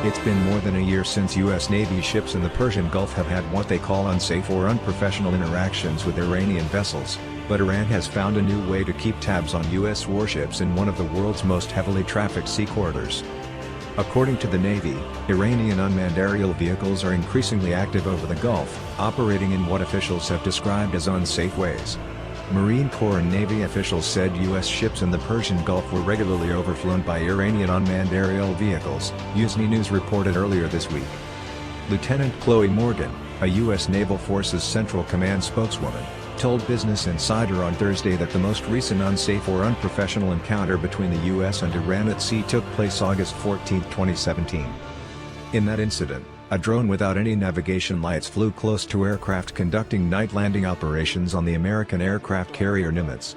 It's been more than a year since U.S. Navy ships in the Persian Gulf have had what they call unsafe or unprofessional interactions with Iranian vessels, but Iran has found a new way to keep tabs on U.S. warships in one of the world's most heavily trafficked sea corridors. According to the Navy, Iranian unmanned aerial vehicles are increasingly active over the Gulf, operating in what officials have described as unsafe ways. Marine Corps and Navy officials said U.S. ships in the Persian Gulf were regularly overflown by Iranian unmanned aerial vehicles, USNI News reported earlier this week. Lieutenant Chloe Morgan, a U.S. Naval Forces Central Command spokeswoman, told Business Insider on Thursday that the most recent unsafe or unprofessional encounter between the U.S. and Iran at sea took place August 14, 2017. In that incident, a drone without any navigation lights flew close to aircraft conducting night landing operations on the American aircraft carrier Nimitz.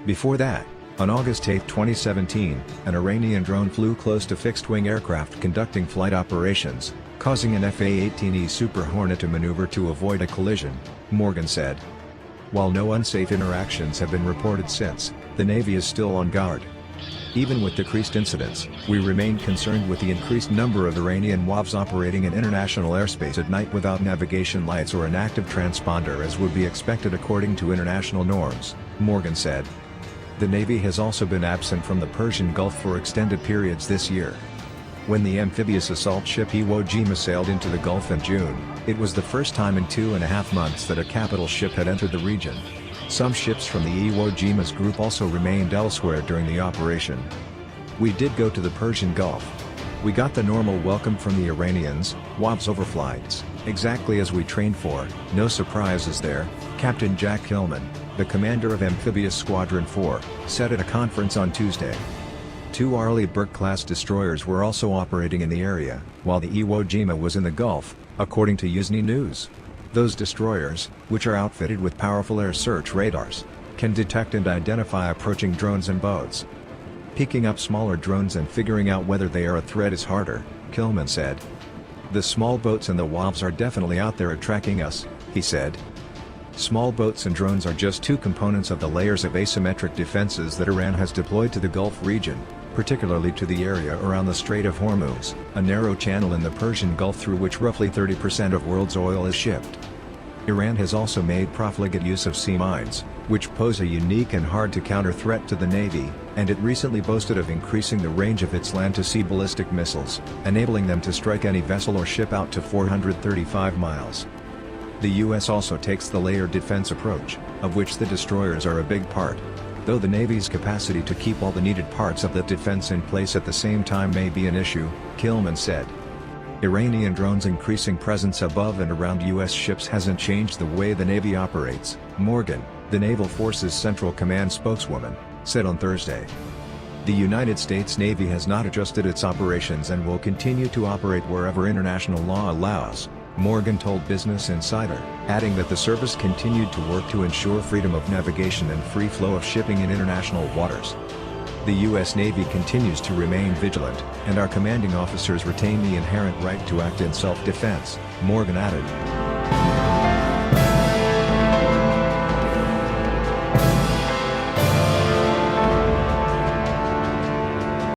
Before that, on August 8, 2017, an Iranian drone flew close to fixed-wing aircraft conducting flight operations, causing an F/A-18E Super Hornet to maneuver to avoid a collision, Morgan said. While no unsafe interactions have been reported since, the Navy is still on guard. Even with decreased incidents, we remain concerned with the increased number of Iranian WAVs operating in international airspace at night without navigation lights or an active transponder as would be expected according to international norms, Morgan said. The Navy has also been absent from the Persian Gulf for extended periods this year. When the amphibious assault ship Iwo Jima sailed into the Gulf in June, it was the first time in 2.5 months that a capital ship had entered the region. Some ships from the Iwo Jima's group also remained elsewhere during the operation. We did go to the Persian Gulf. We got the normal welcome from the Iranians, WAVs overflights, exactly as we trained for, no surprises there, Captain Jack Hillman, the commander of Amphibious Squadron 4, said at a conference on Tuesday. 2 Arleigh Burke-class destroyers were also operating in the area, while the Iwo Jima was in the Gulf, according to USNI News. Those destroyers, which are outfitted with powerful air search radars, can detect and identify approaching drones and boats. Picking up smaller drones and figuring out whether they are a threat is harder, Kilman said. The small boats and the WAVs are definitely out there tracking us, he said. Small boats and drones are just 2 components of the layers of asymmetric defenses that Iran has deployed to the Gulf region, particularly to the area around the Strait of Hormuz, a narrow channel in the Persian Gulf through which roughly 30% of world's oil is shipped. Iran has also made profligate use of sea mines, which pose a unique and hard-to-counter threat to the Navy, and it recently boasted of increasing the range of its land-to-sea ballistic missiles, enabling them to strike any vessel or ship out to 435 miles. The U.S. also takes the layered defense approach, of which the destroyers are a big part. Though the Navy's capacity to keep all the needed parts of that defense in place at the same time may be an issue, Kilman said. Iranian drones' increasing presence above and around U.S. ships hasn't changed the way the Navy operates, Morgan, the Naval Forces Central Command spokeswoman, said on Thursday. The United States Navy has not adjusted its operations and will continue to operate wherever international law allows, Morgan told Business Insider, adding that the service continued to work to ensure freedom of navigation and free flow of shipping in international waters. The U.S. Navy continues to remain vigilant, and our commanding officers retain the inherent right to act in self-defense, Morgan added.